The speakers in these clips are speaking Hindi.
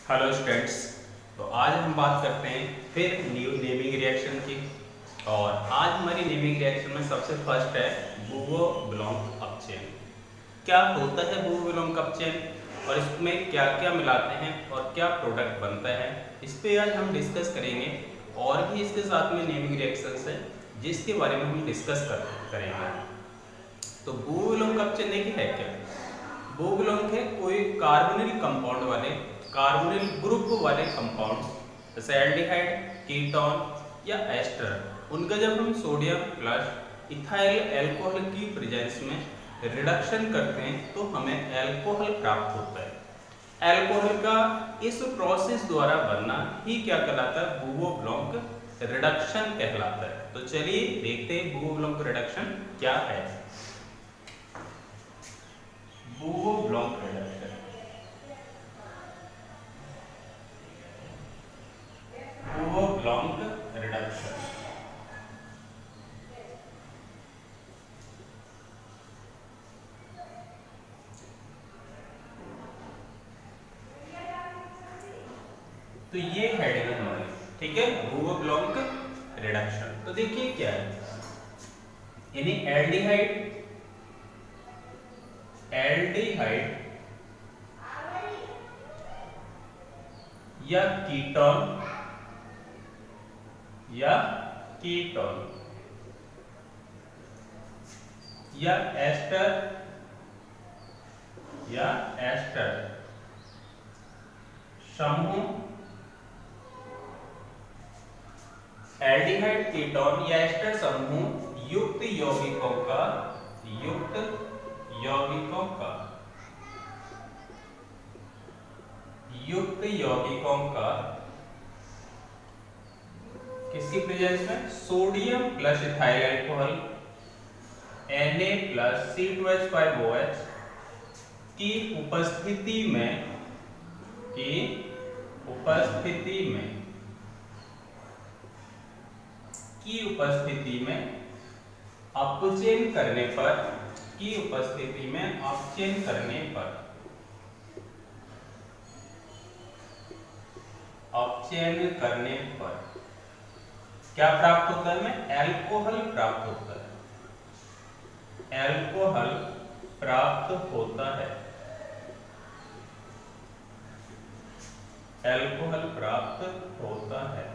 Hello students. तो आज हम बात करते हैं फिर न्यू नेमिंग रिएक्शन की। और आज हमारी नेमिंग रिएक्शन में सबसे फर्स्ट है बुओ-ब्लॉन्क अपचेन। क्या होता है बुओ-ब्लॉन्क अपचेन और इसमें क्या क्या मिलाते हैं और क्या प्रोडक्ट बनता है, इस पे आज हम डिस्कस करेंगे। और भी इसके साथ में नेमिंग रिएक्शंस है जिसके बारे में हम डिस्कस करेंगे। तो बुओ-ब्लॉन्क अपचेन देखिए है क्या। बुओ-ब्लॉन्क है कोई कार्बोनिल कंपाउंड वाले कार्बोनिल ग्रुप वाले कंपाउंड जैसे एल्डिहाइड, कीटोन या एस्टर, उनका जब हम सोडियम प्लस इथाइल अल्कोहल की प्रेजेंस में रिडक्शन करते हैं तो हमें अल्कोहल प्राप्त होता है। अल्कोहल का इस प्रोसेस द्वारा बनना ही क्या कहलाता है, बुओ-ब्लॉन्क रिडक्शन कहलाता है। तो चलिए देखते हैं बुओ-ब्लॉन्क रिडक्शन क्या है। बुओ-ब्लॉन्क रिडक्शन, बुओ-ब्लॉन्क रिडक्शन तो ये हेडिंग है हमारी, ठीक है, बुओ-ब्लॉन्क रिडक्शन। तो देखिए क्या है, यानी एल्डिहाइड या कीटोन या एस्टर समूह, एल्डिहाइड, कीटोन या एस्टर समूह युक्त यौगिकों का किसकी प्रेजेंस में, sodium plus ethyl alcohol Na plus C2H5OH की उपस्थिति में अपचयन करने पर क्या प्राप्त होता है, हमें अल्कोहल प्राप्त होता है। अल्कोहल प्राप्त होता है।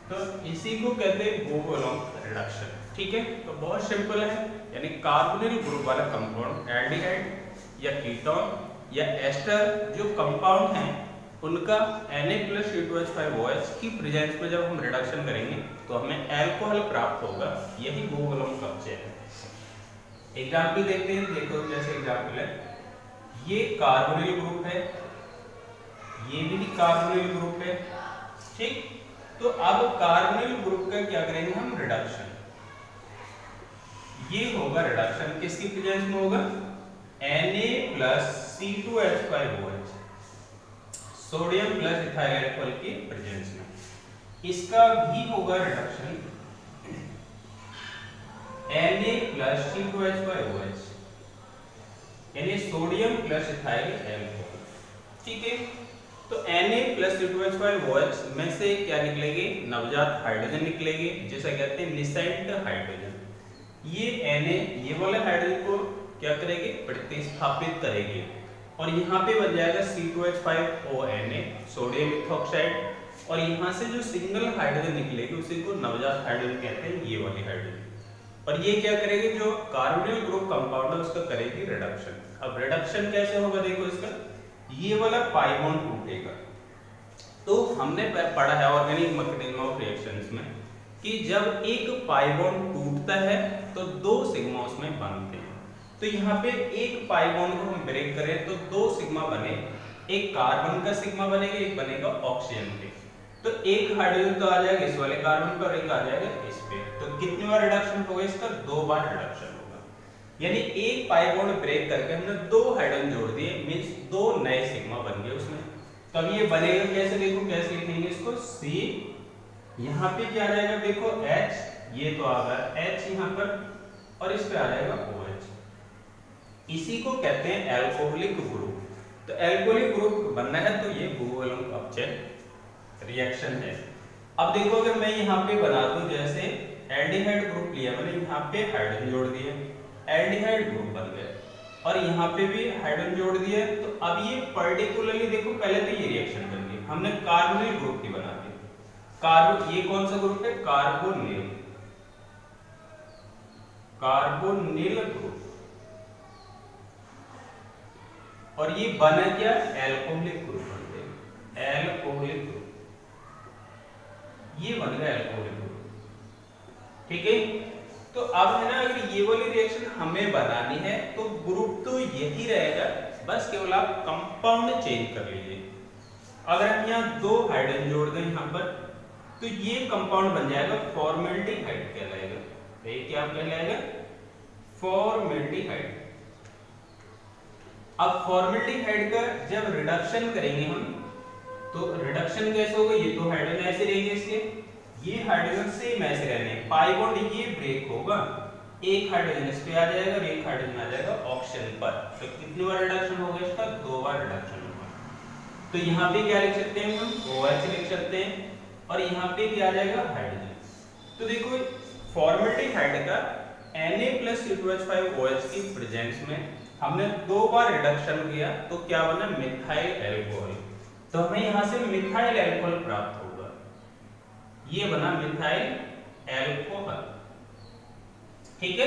तो इसी को कहते हैं बुओ-ब्लॉन्क रिडक्शन, ठीक है। तो बहुत सिंपल है, यानी कार्बोनिल ग्रुप वाला कंपाउंड एल्डिहाइड या कीटोन या एस्टर जो कंपाउंड हैं उनका Na प्लस C2H5OH की प्रेजेंस में जब हम रिडक्शन करेंगे तो हमें अल्कोहल प्राप्त होगा। यही बुओ-ब्लॉन्क अपचयन है। एग्जाम्पल देखते हैं, देखो जैसे एग्जाम्पल है, ये कार्बोनिल ग्रुप है, ये भी कार्बोनिल ग्रुप है, ठीक। तो अब कार्बोनिल ग्रुप का क्या करेंगे हम, रिडक्शन। ये होगा रिडक्शन किसकी प्रेजेंस में होगा, Na plus C2H5OH sodium plus ethyl alcohol की प्रेजेंस में। इसका भी होगा रिडक्शन Na प्लस C2H5OH यानी सोडियम प्लस इथाइल अल्कोहल, ठीक है। तो Na प्लस C2H5OH में से क्या निकलेगी, नवजात हाइड्रोजन निकलेगी, जिसे कहते हैं निसेंट हाइड्रोजन। ये Na ये वाले हाइड्रोजन को क्या करेगी, प्रतिस्थापित करेगी और यहाँ पे बन जाएगा C2H5ONa सोडियम इथॉक्साइड। और यहाँ से जो सिंगल हाइड्रोजन निकलेगी उसी को नवजात हाइड्रोजन कहते हैं, ये वाली हाइड्रोजन। और ये क्या करेगी, जो कार्बोनिल ग्रुप कंपाउंड है उसका करेगी रिडक्शन। अब रिडक्शन कैसे होगा, देखो इसका, ये वाला पाई बॉन्ड टूटेगा। तो हमने पढ़ा है ऑर्गेनिक मैकेनिज्म ऑफ रिएक्शंस में कि जब एक पाई बॉन्ड टूटता है तो दो सिग्मा उसमें बनते हैं। तो यहाँ पे एक पाई बॉन्ड को हम ब्रेक करें तो दो सिग्मा बने, एक कार्बन का सिग्मा बनेगा, एक बनेगा ऑक्सीजन के। तो एक हाइड्रोजन तो आ जाएगा इस वाले कार्बन पर, एक आ जाएगा इस पे। तो कितनी बार रिडक्शन होगा इसका, 2 बार रिडक्शन होगा। यानी एक पाई बॉन्ड ब्रेक करके हमने 2 हाइड्रोजन जोड़ दिए, मींस 2 नए सिग्मा बन गए उसमें। तो अब ये बनेगा कैसे, देखो कैसे लिखेंगे इसको, C यहाँ पे क्या आ जाएगा, देखो H, ये तो आ गया H यहाँ पर, और इस पे आ जाएगा OH। इसी को कहते हैं अल्कोहलिक ग्रुप। तो एल्कोहलिक ग्रुप बनना है तो ये कोवैलेंट ऑब्जेक्ट रिएक्शन है। अब देखो अगर मैं यहाँ पे बना दूं, जैसे एल्डिहाइड ग्रुप लिया मैंने, यहाँ पे हाइड्रोजन जोड़ दिया, एल्डिहाइड ग्रुप बन गया, और यहाँ पे भी हाइड्रोजन जोड़ दिया। तो अब ये पर्टिकुलरली देखो, पहले तो ये रिएक्शन बन गई, हमने कार्बोनिल ग्रुप की बना दी। कार्बन, ये कौन सा ग्रुप है? Carbonyl, carbonyl group. और ये बना क्या? एल्कोहलिक ग्रुप बन गया, एल्कोहलिक ग्रुप, ये बन गया एल्कोहलिक ग्रुप। ठीक है, तो अब है ना, अगर ये वाली रिएक्शन हमें बनानी है तो ग्रुप तो यही रहेगा, बस केवल आप कंपाउंड चेंज कर लीजिए। अगर हम यहाँ 2 हाइड्रोजन जोड़ दें यहाँ पर, तो ये कंपाउंड बन जाएगा फॉर्मेल्डिहाइड कहलाएगा। तो ये क्या कहलाएगा? फॉर्मेल्डिहाइड। अब फॉर्मेल्डिहाइड का जब रिडक्शन करेंगे हम, तो रिडक्शन कैसे होगा? ये तो हाइड्रोजन ऐसे रहेंगे इसके, ये हाइड्रोजन सेम ऐसे रहने, पाई बॉन्ड ये ब्रेक होगा, एक हाइड्रोजन इस पे आ जाएगा और एक हाइड्रोजन आ जाएगा ऑक्सीजन पर। तो कितनी बार रिडक्शन होगा इसका? 2 बार रिडक्शन होगा। तो यहाँ पे क्या लिख सकते हैं हम? OH लिख सकते हैं, और यहाँ पे क्या आ जाएगा? हाइड्रोजन। तो देखो फॉर्मेल्डिहाइड का Na+CO2H5OH की प्रेजेंस में हमने 2 बार रिडक्शन किया, तो क्या बना? Methyl alcohol. तो हमें यहाँ से मिथाइल एल्कोहल प्राप्त होगा, ये बना मिथाइल एल्कोहल। ठीक है,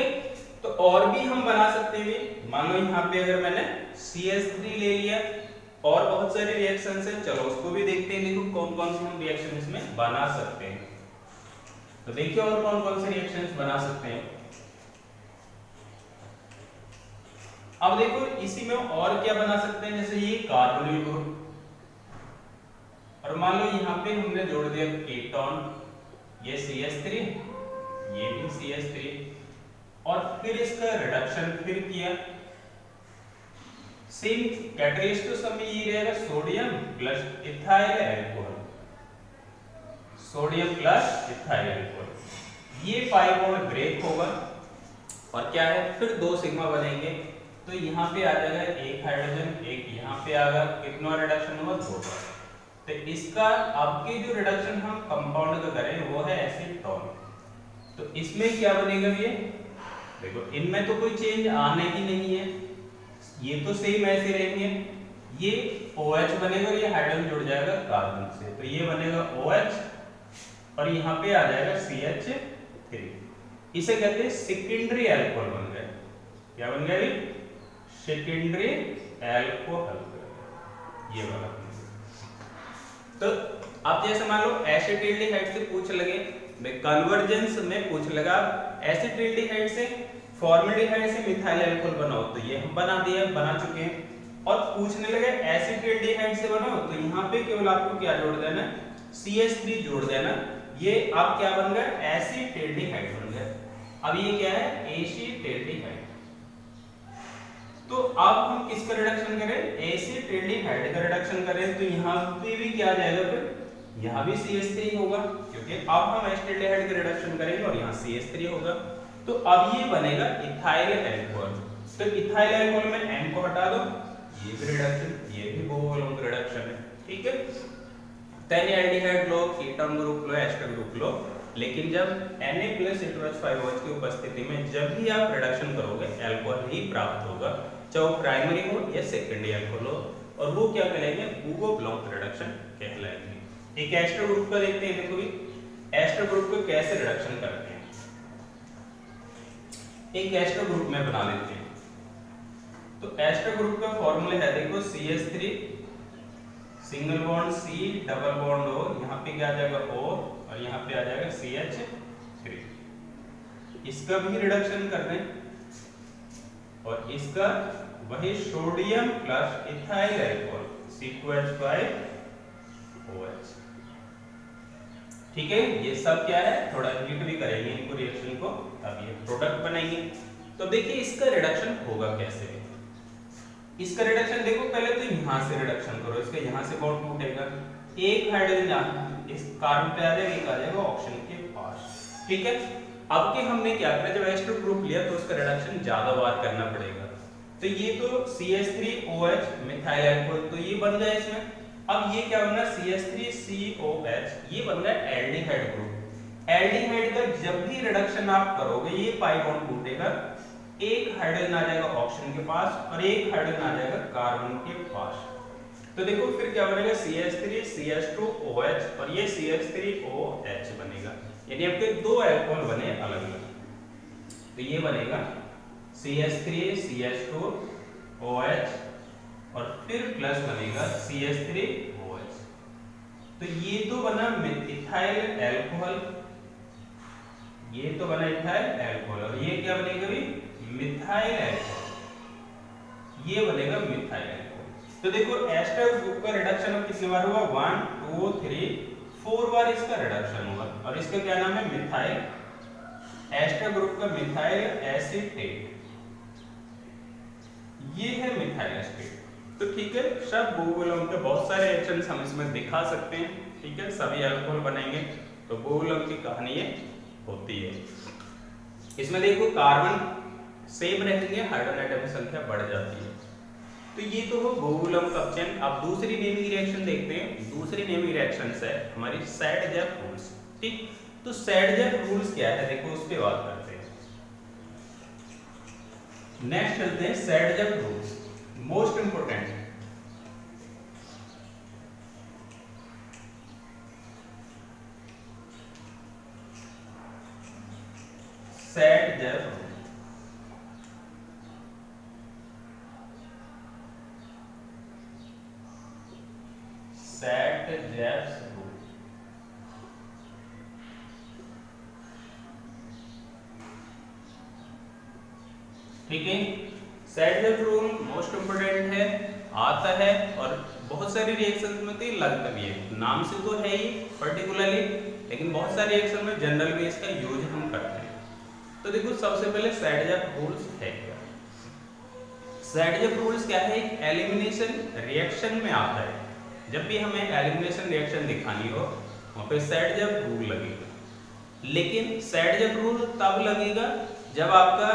तो और भी हम बना सकते हैं। मान लो यहाँ पे अगर मैंने CH3 ले लिया, और बहुत सारे रिएक्शंस हैं, चलो उसको भी देखते हैं। देखो कौन कौन से हम रिएक्शन इसमें बना सकते हैं। तो देखिए और कौन कौन से रिएक्शंस बना सकते हैं। अब देखो इसी में और क्या बना सकते हैं, जैसे ये कार्बोनिल ग्रुप, और मान लो यहाँ पे हमने जोड़ दिया कीटोन, ये CH3, ये भी CH3, और फिर इसका रिडक्शन फिर किया। सेम कैटलिस्ट तो सब में ये रहेगा, sodium plus ethyl alcohol, sodium plus ethyl alcohol. ये पाई बॉन्ड ब्रेक होगा, और क्या है? फिर 2 सिग्मा बनेंगे। तो यहाँ पे आ जाएगा एक हाइड्रोजन, एक यहाँ पे आएगा, कितना रिडक्शन होगा? 2 बार। तो इसका अब की जो रिडक्शन हम कंपाउंड का करें वो है एसीटोन। तो इसमें क्या बनेगा? ये देखो इनमें तो कोई चेंज आने ही नहीं है, ये तो सेम ऐसे रहेंगे। ये OH बनेगा, ये हाइड्रोजन जुड़ जाएगा कार्बन से, तो ये बनेगा OH, और यहाँ पे आ जाएगा CH3। इसे कहते हैं सेकेंडरी अल्कोहल बन गया। क्या बन गया? सेकेंडरी अल्कोहल, ये वाला। तो अब जैसे मान लो एसिटिल्डिहाइड से पूछ लगे, कन्वर्जेंस में पूछ लगा एसिटिल्डिहाइड से फॉर्मेल्डिहाइड से मिथाइल अल्कोहल बनाओ, तो ये हम बना चुके हैं। और पूछने लगे एसिटिल्डिहाइड से बनाओ, तो यहाँ पे केवल आपको क्या जोड़ देना? CH3 जोड़ देना। ये अब क्या बन गया? एसिटिल्डिहाइड बन गया। अब ये क्या है? एसिटिल्डिहाइड। तो अब हम किसका रिडक्शन करें? एसिटिल्डिहाइड का रिडक्शन करें, तो यहाँ पे भी क्या आ जाएगा? फिर यहाँ भी CH3 होगा, क्योंकि अब हम एसिटिल्डिहाइड का रिडक्शन करेंगे और यहाँ CH3 होगा। तो अब ये बनेगा इथाइल अल्कोहल। तो इथाइल अल्कोहल में M को हटा दो, ये भी रिडक्शन, ये भी कोवैलेंट रिडक्शन है। ठीक है, तैने एल्डिहाइड लो, कीटोन ग्रुप लो, एस्टर ग्रुप लो, लेकिन जब Na+CO2H5OH की उपस्थिति में जब भी आप रिडक्शन करोगे अल्कोहल ही प्राप्त होगा, चाहे वो प्राइमरी हो या सेकेंडरी अल्कोहल हो, और वो क्या कहलाएंगे? कोवैलेंट रिडक्शन कहलाएंगे। एक एस्टर ग्रुप का देखते हैं। देखो भी एस्टर ग्रुप को कैसे रिडक्शन करते हैं। एक एस्टर ग्रुप में बना लेते हैं। तो एस्टर ग्रुप का फॉर्मूला है, देखो CH3 single bond C double bond O, यहाँ पे क्या आ जाएगा O, और यहाँ पे आ जाएगा CH3। इसका भी रिडक्शन कर दें, और इसका वही sodium plus ethyl alcohol C2H5OH। ठीक है, ये सब क्या है? थोड़ा हीट भी करेंगे इनको रिएक्शन को, अब ये प्रोडक्ट बनाएंगे। तो देखिए इसका रिडक्शन होगा कैसे। इसका रिडक्शन देखो, पहले तो यहाँ से रिडक्शन करो, इसके यहाँ से बॉन्ड टूटेगा, एक हाइड्रोजन इस कार्बन पे आ जाएगा, एक आ जाएगा ऑक्सीजन के पास। ठीक है, अब के हमने क्या किया, जब एस्टर ग्रुप लिया तो उसका रिडक्शन ज्यादा बार करना पड़ेगा। तो ये तो CH3OH मिथाइल अल्कोहल, तो ये बन गया इसमें। अब ये क्या बना, CH3COH, ये बन गया एल्डिहाइड ग्रुप। एल्डिहाइड का जब भी रिडक्शन आप करोगे ये पाई बॉन्ड टूटेगा, एक हाइड्रोजन आ जाएगा ऑक्सीजन के पास और एक हाइड्रोजन आ जाएगा कार्बन के पास। तो देखो फिर क्या बनेगा, CH3CH2OH और ये CH3OH बनेगा, यानी आपके दो अल्कोहल बने अलग अलग। तो ये बनेगा CH3CH2OH और फिर प्लस बनेगा CH3OH। तो ये तो बना इथाइल अल्कोहल, ये तो बना इथाइल अल्कोहल और ये क्या बनेगा भी, मिथाइल अल्कोहल, ये बनेगा मिथाइल अल्कोहल। तो देखो एस्टर ग्रुप का रिडक्शन अब कितने बार हुआ, 1 2 3 4 बार इसका रिडक्शन हुआ और इसका क्या नाम है, मिथाइल। एस्टर ग्रुप का मिथाइल एसीटेट, ये है मिथाइल एसीटेट। तो ठीक है, सब बोलूम के बहुत सारे रिएक्शंस हम इसमें दिखा सकते हैं, ठीक है, सभी अल्कोहल बनेंगे। तो बोलूम की कहानी ये होती है। इसमें देखो कार्बन सेम रहेंगे, हाइड्रोजन एटम की संख्या बढ़ जाती है। तो ये तो हो बोलूम का चेन। अब दूसरी नेमिंग रिएक्शन देखते हैं। दूसरी नेमिंग रिएक्शन है हमारी सैडजेफ रूल्स, ठीक। तो सैडजेफ रूल्स क्या है, देखो उस पर बात करते हैं। नेक्स्ट चलते हैं Saytzeff rules, most important. Saytzeff rule, Saytzeff rule, ठीक है। सैडजेफ रूल मोस्ट इंपोर्टेंट है, आता है और बहुत सारी रिएक्शन में तो लगता भी है, नाम से तो है ही पर्टिकुलरली, लेकिन बहुत सारे रिएक्शन में जनरल में इसका यूज हम करते हैं। तो देखो सबसे पहले सैडजेफ रूल्स है क्या। सैडजेफ रूल्स क्या है, एक एलिमिनेशन रिएक्शन में आता है। जब भी हमें एलिमिनेशन रिएक्शन दिखानी हो वहां पे सैडजेफ रूल लगेगा। लेकिन सैडजेफ रूल तब लगेगा जब आपका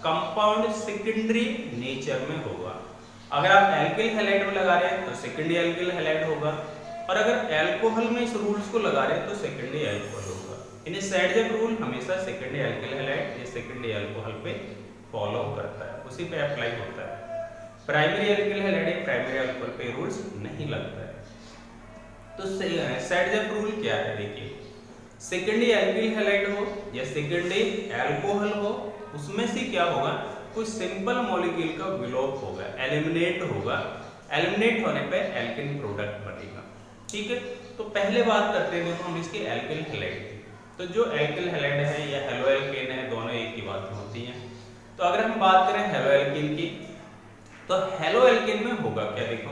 कंपाउंड सेकेंडरी नेचर में होगा। अगर आप एल्किल हैलाइड में लगा रहे हैं तो सेकेंडरी एल्किल हैलाइड होगा, और अगर एल्कोहल में इस रूल्स को लगा रहे हैं तो सेकेंडरी एल्कोहल होगा। यानी सैडजेफ रूल हमेशा सेकेंडरी एल्किल हैलाइड या सेकेंडरी एल्कोहल पे फॉलो करता है, उसी पे अप्लाई होता है। प्राइमरी एल्किल हैलाइड या प्राइमरी एल्कोहल पे रूल्स नहीं लगता है। तो सैडजेफ रूल क्या है, देखिए सेकेंडरी एल्किल हैलाइड हो या सेकेंडरी एल्कोहल हो, उसमें से क्या होगा, कुछ सिंपल मॉलिक्यूल का विलोप होगा, एलिमिनेट होगा। एलिमिनेट होने पे एल्किन प्रोडक्ट बनेगा, ठीक है। तो पहले बात करते हैं देखो हम इसके एल्किल हैलाइड। तो जो एल्किल हैलाइड है या हेलोएल्केन है, दोनों एक ही बात होती हैं। तो अगर हम बात करें हेलोएल्केन की, तो हेलोएल्केन में होगा क्या, देखो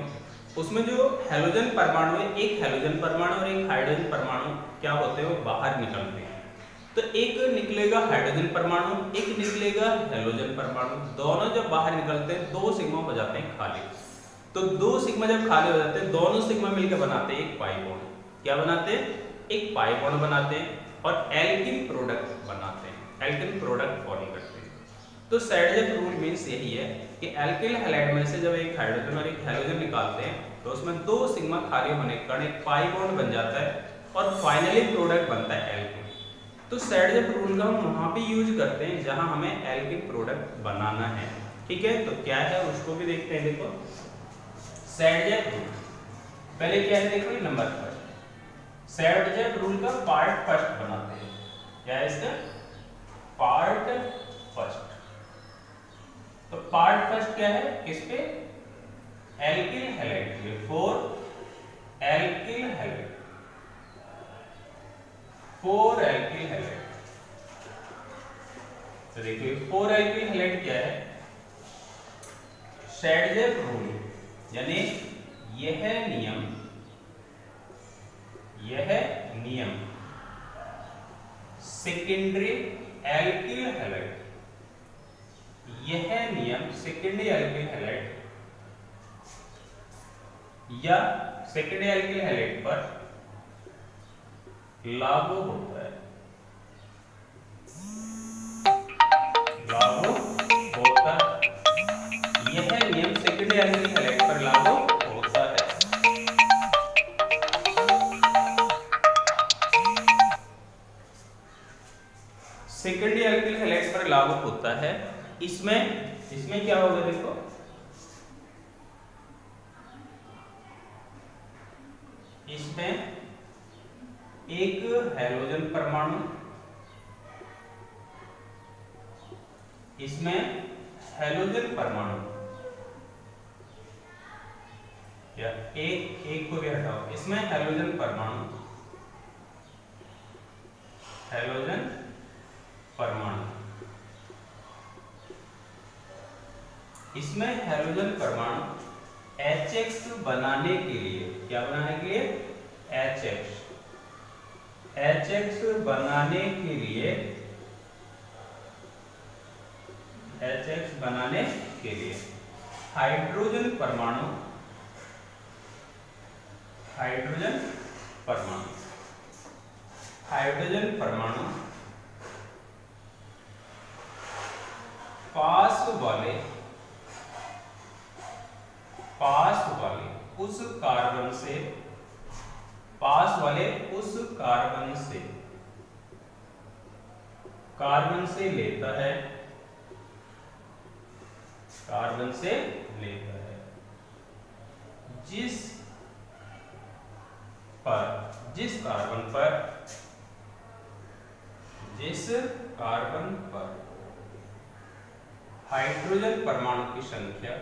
उसमें जो हेलोजन परमाणु है, एक हेलोजन परमाणु और एक हाइड्रोजन परमाणु क्या होते हैं, वो बाहर निकलते हैं। तो एक निकलेगा हाइड्रोजन परमाणु, एक निकलेगा हेलोजन परमाणु, दोनों जब बाहर निकलते हैं 2 सिग्मा हो जाते हैं खाली। तो 2 सिग्मा जब खाली हो जाते हैं, दोनों सिग्मा मिलकर बनाते हैं एक पाई बॉन्ड। क्या बनाते हैं, एक पाई बॉन्ड बनाते हैं और एल्किन प्रोडक्ट बनाते हैं, एल्किन प्रोडक्ट फॉर्म करते हैं। तो सैडजेफ रूल मींस यही है कि एल्किल हैलाइड में से जब एक हाइड्रोजन और एक हेलोजन निकालते हैं तो उसमें 2 सिग्मा खाली होने के कारण एक पाई बॉन्ड बन जाता है और फाइनली प्रोडक्ट बनता है एल्किन। तो सैडजेफ रूल का हम वहां पे यूज करते हैं जहां हमें एल्किन प्रोडक्ट बनाना है, ठीक है। तो क्या है उसको भी देखते हैं। देखो सैडजेफ रूल पहले क्या है, देखो नंबर फर्स्ट, सैडजेफ रूल का पार्ट फर्स्ट बनाते हैं। क्या है इसका पार्ट फर्स्ट। तो पार्ट फर्स्ट क्या है, किस पे, एल्किल हैलाइड पे, 4 एल्किल हैलाइड, 4 एल्किल हैलाइड। तो देखिए 4 एल्किल हैलाइड क्या है, सैडजेफ रूल यानी यह नियम सेकेंडरी एल्किल हैलाइड, यह नियम सेकेंडरी एल्किल हैलाइड या सेकेंडरी एल्किल हैलाइड पर लागू होता है, लागू होता। यह लागू होता है। इसमें क्या होगा देखो, इसमें एक हैलोजन परमाणु, इसमें हैलोजन परमाणु या एक को भी हटाओ, इसमें हैलोजन परमाणु, हैलोजन परमाणु, इसमें हैलोजन परमाणु HX बनाने के लिए, क्या बनाने के लिए, HX बनाने के लिए, HX बनाने के लिए हाइड्रोजन परमाणु, हाइड्रोजन परमाणु, हाइड्रोजन परमाणु पास वाले उस कार्बन से, पास वाले उस कार्बन से लेता है, कार्बन से लेता है, जिस कार्बन पर हाइड्रोजन परमाणु की संख्या,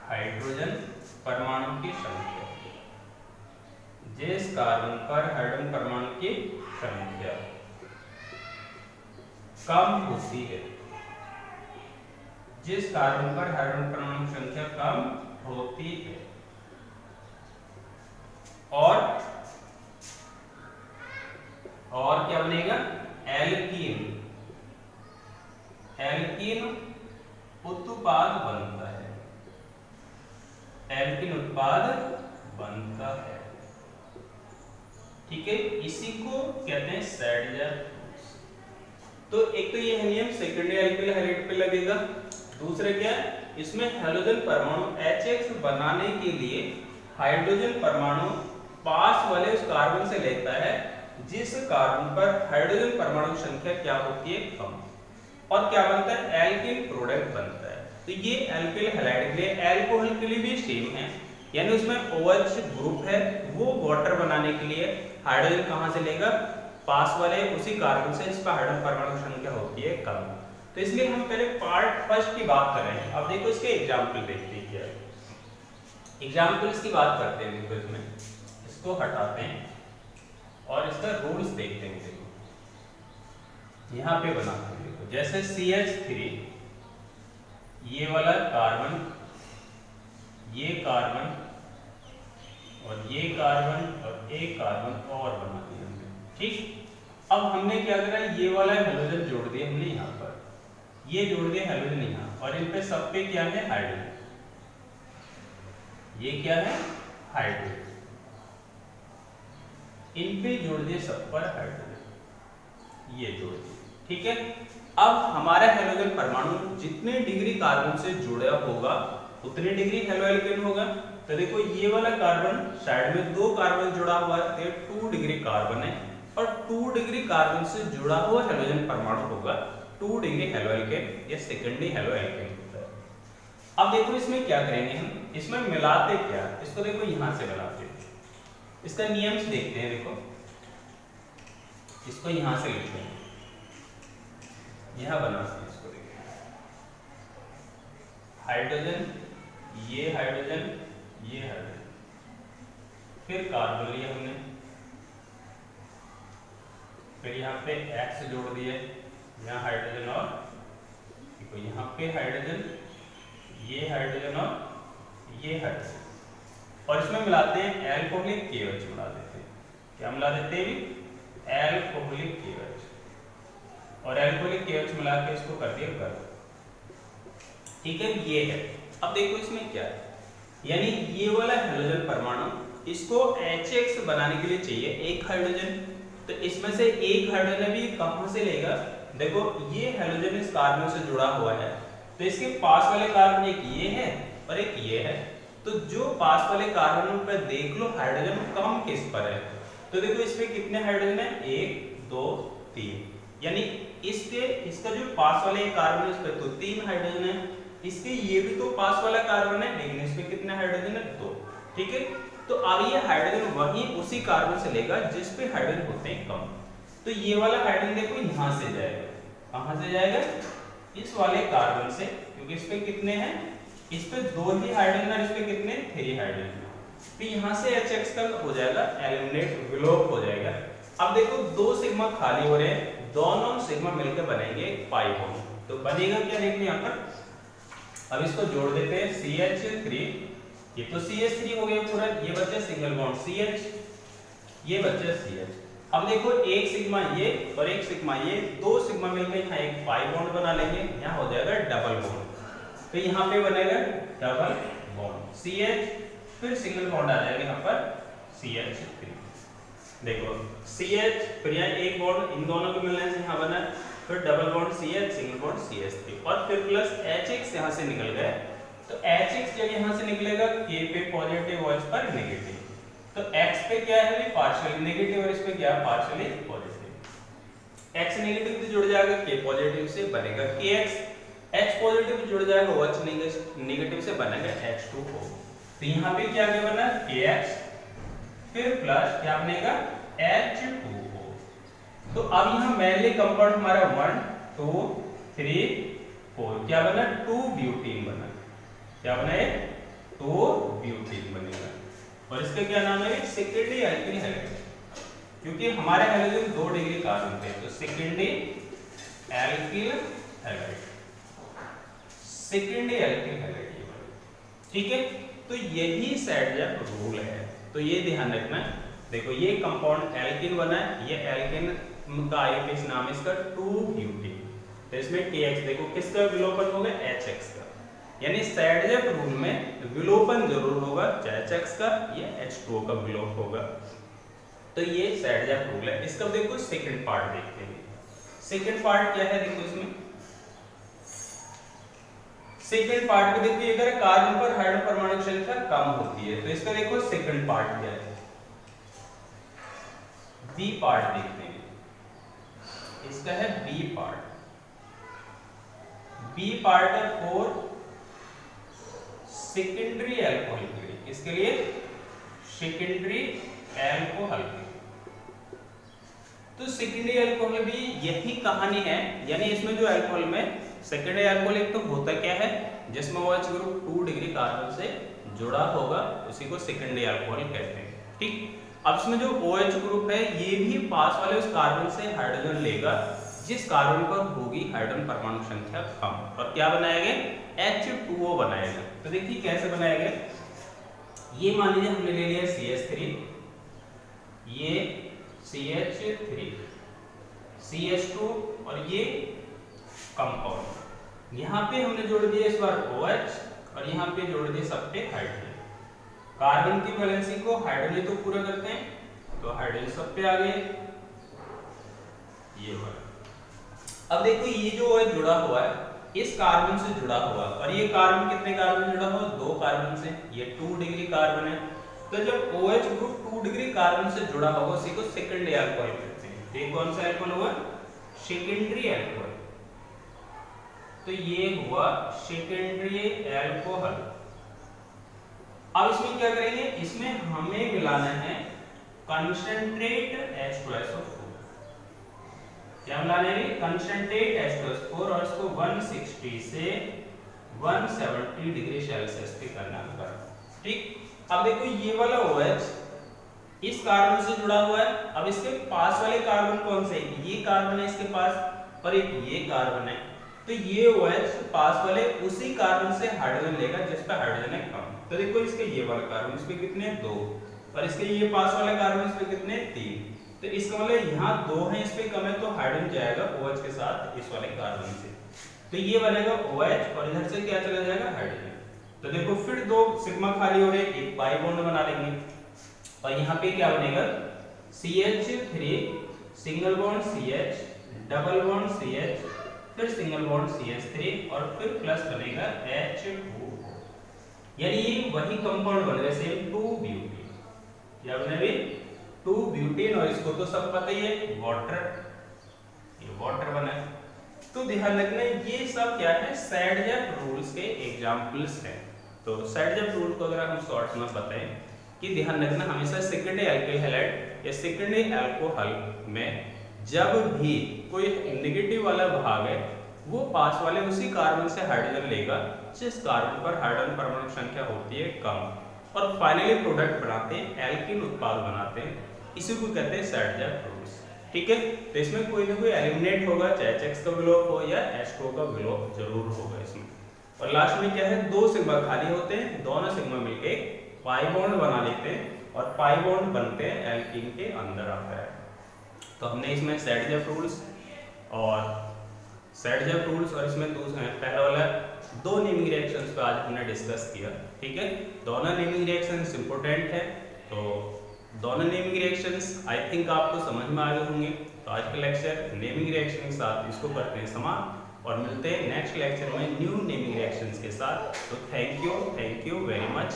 हाइड्रोजन परमाणु की संख्या, जिस कार्बन पर हाइड्रोजन परमाणु की संख्या कम होती है, जिस कार्बन पर हाइड्रोजन परमाणु की संख्या कम होती है और क्या बनेगा, एल्कीन, एल्कीन उत्पाद बनता है, एल्कीन उत्पाद बनता है। ठीक है, इसी को कहते हैं सैडलर। तो एक तो ये है नियम सेकेंडरी एल्किल हैलाइड पे लगेगा। दूसरा क्या है, इसमें हैलोजन परमाणु HX बनाने के लिए हाइड्रोजन परमाणु पास वाले उस कार्बन से लेता है जिस कार्बन पर हाइड्रोजन परमाणु की संख्या क्या होती है, कम, और क्या बनता है, एल्किल प्रोडक्ट बनता है। तो ये एल्किल हैलाइड के लिए, अल्कोहल के लिए भी सेम है, यानी उसमें OH ग्रुप है, वो वाटर बनाने के लिए हाइड्रोजन कहां से लेगा, पास वाले उसी कार्बन से जिस पर हाइड्रोजन परमाणु की संख्या होती है कम। तो इसलिए हम पहले पार्ट फर्स्ट की बात कर रहे हैं। अब देखो इसके एग्जाम्पल देखते हैं, क्या एग्जाम्पल्स की बात करते हैं। देखो इसमें इसको हटाते हैं और इसका रूल्स देखते हैं। देखो यहाँ पे बनाते हैं, देखो जैसे CH3, ये वाला कार्बन, ये कार्बन और ये कार्बन और एक कार्बन और बना दिया हमने। ठीक, अब हमने क्या करा, ये वाला हैलोजन जोड़ दिया हमने यहाँ पर, ये जोड़ दिया हैलोजन यहाँ, और इन पे सब पे क्या है, हाइड्रोजन, ये क्या है, हाइड्रोजन, इन पे जोड़ दिए सब पर हाइड्रोजन, ये जोड़ दिए। ठीक है, अब हमारा हैलोजन परमाणु जितने डिग्री कार्बन से जुड़ा होगा उतने डिग्री हैलोएल्केन होगा। तो देखो ये वाला कार्बन साइड में 2 कार्बन जुड़ा हुआ है, 2 डिग्री कार्बन है, और 2 डिग्री कार्बन से जुड़ा हुआ हैलोजन परमाणु होगा 2 डिग्री हैलोएल्केन या सेकेंडरी हैलोएल्केन होता है। अब देखो इसमें क्या करेंगे हम, इसमें मिलाते क्या, इसको देखो यहां से मिलाते हैं, इसका नियम से देखते हैं। देखो इसको यहां से लिखते हैं, यहां बनाते हैं इसको, देखिए हाइड्रोजन, ये हाइड्रोजन, ये हाइड्रोजन, फिर कार्बन लिया हमने, फिर यहाँ पे X जोड़ दिए, यहाँ हाइड्रोजन और देखो यहाँ पे हाइड्रोजन, ये हाइड्रोजन और ये हाइड्रोजन, और इसमें मिलाते हैं एल्कोहलिक KOH मिला देते हैं। क्या मिला देते हैं, एल्कोहलिक KOH, और एल्कोहलिक KOH मिला के इसको कर दिया गर्म। ठीक है, ये है। अब देखो इसमें क्या है, यानी ये वाला हैलोजन परमाणु इसको HX बनाने के लिए चाहिए 1 हाइड्रोजन, तो इसमें से 1 हाइड्रोजन भी कहां से लेगा, देखो ये हैलोजन इस कार्बन से जुड़ा हुआ है, तो इसके पास वाले कार्बन एक ये है और एक ये है, तो जो पास वाले कार्बन पर देख लो हाइड्रोजन कम किस पर है, तो देखो इसमें कितने हाइड्रोजन है, 1 2 3, यानी इसका जो पास वाला एक कार्बन है, इस पे तो 3 हाइड्रोजन है, इसके ये भी तो पास वाला कार्बन है, लेकिन इसमें कितने हाइड्रोजन है? 2। ठीक है, तो अब ये हाइड्रोजन वही उसी कार्बन से लेगा जिस पे हाइड्रोजन होते हैं कम। तो ये वाला हाइड्रोजन देखो यहाँ से जाएगा, कहाँ से जाएगा? इस वाले कार्बन से, क्योंकि इस पे कितने हैं? इस पे 2 ही हाइड्रोजन और इस पे कितने? 3 हाइड्रोजन। तो यहाँ से HX का हो जाएगा एलिमिनेट, विलोप हो जाएगा। अब देखो 2 सिग्मा खाली हो रहे हैं, दोनों सिग्मा मिलकर बनेंगे एक पाई बॉन्ड। तो बनेगा क्या देखिए यहाँ पर, अब इसको जोड़ देते हैं CH3, ये तो CH3 हो गया पूरा, ये बचा सिंगल बॉन्ड CH, ये बचा CH। अब देखो एक सिग्मा ये और एक सिग्मा ये, 2 सिग्मा मिलकर यहाँ एक पाई बॉन्ड बना लेंगे, यहाँ हो जाएगा डबल बॉन्ड। तो यहाँ पे बनेगा डबल बॉन्ड CH, फिर सिंगल बॉन्ड आ जाएगा यहाँ पर CH3। देखो CH, फिर यहाँ एक बॉन्ड इन दोनों को मिलने से यहाँ बना, फिर double bond CH, single bond CH3 और फिर प्लस HX यहाँ से निकल गया। तो HX जब यहाँ से निकलेगा K पे पॉजिटिव और इस पर नेगेटिव, तो X पे क्या है? पार्शियली नेगेटिव और इस पे क्या है? Partially positive. X नेगेटिव से जुड़ जाएगा K पॉजिटिव से, बनेगा KX, H पॉजिटिव से जुड़ जाएगा OH नेगेटिव से, बनेगा H2O। तो यहाँ पे क्या क्या बना? KX, फिर प्लस क्या बनेगा? H2O। तो अब यहाँ मेनली कंपाउंड हमारा 1 2 3 4 क्या बना? 2 ब्यूटीन बना। क्या बना? 2 ब्यूटीन बनेगा। और इसका क्या नाम है? सेकेंडरी एल्किल हैलाइड, क्योंकि हमारे हैलोजन 2 डिग्री कार्बन पे, तो secondary alkyl halide, secondary alkyl halide. ठीक है, तो यही सैडजेप रूल है, तो ये ध्यान रखना। देखो ये कंपाउंड एल्किन बना है, ये एल्किन का आईयूपीएच नाम है इसका 2 ब्यूटीन। तो इसमें KX देखो किसका विलोपन होगा? HX का, यानी सैडजेप रूल में विलोपन जरूर होगा, चाहे HX का या H2O का विलोप होगा। तो ये सैडजेप रूल है। इसका देखो सेकंड पार्ट देखते हैं। सेकंड पार्ट क्या है? देखो इसमें सेकंड पार्ट में देखिए, अगर कार्बन पर हाइड्रोजन परमाणु संख्या कम होती है, तो इसका देखो सेकंड पार्ट क्या है? बी पार्ट देखते हैं, इसका है बी पार्ट। बी पार्ट है 4 सेकेंडरी एल्कोहल के लिए, किसके लिए? सेकेंडरी एल्कोहल के लिए। तो सेकेंडरी एल्कोहल भी यही कहानी है, यानी इसमें जो एल्कोहल में सेकेंडरी एल्कोहल एक तो होता क्या है, जिसमें OH ग्रुप 2 डिग्री कार्बन से जुड़ा होगा, उसी को सेकेंडरी एल्कोहल कहते हैं। ठीक, अब इसमें जो OH ग्रुप है ये भी पास वाले उस कार्बन से हाइड्रोजन लेगा जिस कार्बन पर होगी हाइड्रोजन परमाणु संख्या कम, और क्या बनाएगा? H2O बनाएगा। तो देखिए कैसे बनाएगा। ये मान लीजिए हमने ले लिया CH3, ये CH3, CH2 और ये कंपाउंड, यहाँ पे हमने जोड़ दिया इस बार OH और यहाँ पे जोड़ दिए सब पे हाइड्रोजन। कार्बन की वैलेंसी को हाइड्रोजन तो पूरा करते हैं, तो हाइड्रोजन सब पे आ गए, ये वाला। अब देखो ये जो OH जुड़ा हुआ है इस कार्बन से जुड़ा हुआ, और ये कार्बन कितने कार्बन जुड़ा हुआ? 2 कार्बन से, ये 2 डिग्री कार्बन है। तो जब OH ग्रुप 2 डिग्री कार्बन से जुड़ा होगा उसी को सेकेंडरी एल्कोहल कहते हैं। ये कौन सा एल्कोहल हुआ? Secondary alcohol. तो ये हुआ सेकेंडरी एल्कोहल। अब इसमें क्या करेंगे? इसमें हमें मिलाना है कंसंट्रेट H2SO4। क्या मिलाना है? कंसंट्रेट H2SO4, और इसको 160 से 170 डिग्री सेल्सियस पे करना होगा। ठीक, अब देखो ये वाला OH इस कार्बन से जुड़ा हुआ है। अब इसके पास वाले कार्बन कौन से? ये कार्बन है इसके पास, और एक ये कार्बन है। तो ये OH पास वाले उसी कार्बन से हाइड्रोजन लेगा जिस पे हाइड्रोजन है कम। तो देखो इसके ये वाला कार्बन, इस पे कितने? 2, और इसके ये पास वाले कार्बन, इस पे कितने? 3। तो इसका मतलब यहाँ 2 है, इस पे कम है, तो हाइड्रोजन जाएगा OH के साथ इस वाले कार्बन से। तो ये बनेगा OH और इधर से क्या चला जाएगा? हाइड्रोजन। तो देखो फिर 2 सिग्मा खाली हो रहे, एक पाई बॉन्ड बना लेंगे, और यहाँ पे क्या बनेगा? CH3 single bond CH, double bond CH, फिर सिंगल बॉन्ड CH3 और फिर प्लस बनेगा H2O। यानी ये वही कंपाउंड बन रहे सेम 2 ब्यूटीन। क्या बने? 2 ब्यूटीन, और इसको तो सब पता ही है वाटर। ये वाटर बना है। तो ध्यान रखना ये सब क्या है, सैडजेफ रूल्स के एग्जांपल्स हैं। तो सैडजेफ रूल को अगर हम शॉर्ट में बताएं कि ध्यान रखना हमेशा सेकेंडरी एल्किल हैलाइड या सेकेंडरी अल्कोहल में जब भी कोई नेगेटिव वाला भाग है वो पास वाले उसी कार्बन से हाइड्रोजन लेगा जिस कार्बन पर हाइड्रोजन परमाणु संख्या होती है कम और फाइनली प्रोडक्ट बनाते हैं, एल्किन उत्पाद बनाते हैं। इसी को कहते हैं सैडजेफ रूल्स। ठीक है, तो इसमें कोई ना कोई एलिमिनेट होगा, चाहे H का विलोप हो या H2O का विलोप जरूर होगा इसमें। और लास्ट में क्या है, 2 सिग्मा खाली होते हैं, दोनों सिग्मा मिलके पाई बॉन्ड बना लेते हैं और पाई बॉन्ड बनते हैं एल्कीन के अंदर आता है। तो हमने इसमें सैडजेफ रूल्स और इसमें पहला वाला 2 नेमिंग रिएक्शंस पे आज हमने डिस्कस किया। ठीक है, दोनों नेमिंग रिएक्शंस इंपॉर्टेंट है, तो दोनों नेमिंग रिएक्शंस आई थिंक आपको समझ में आ गए होंगे। तो आज का लेक्चर नेमिंग रिएक्शन के साथ इसको करते हैं समाप्त और मिलते हैं नेक्स्ट लेक्चर में न्यू नेमिंग रिएक्शंस के साथ। तो थैंक यू वेरी मच।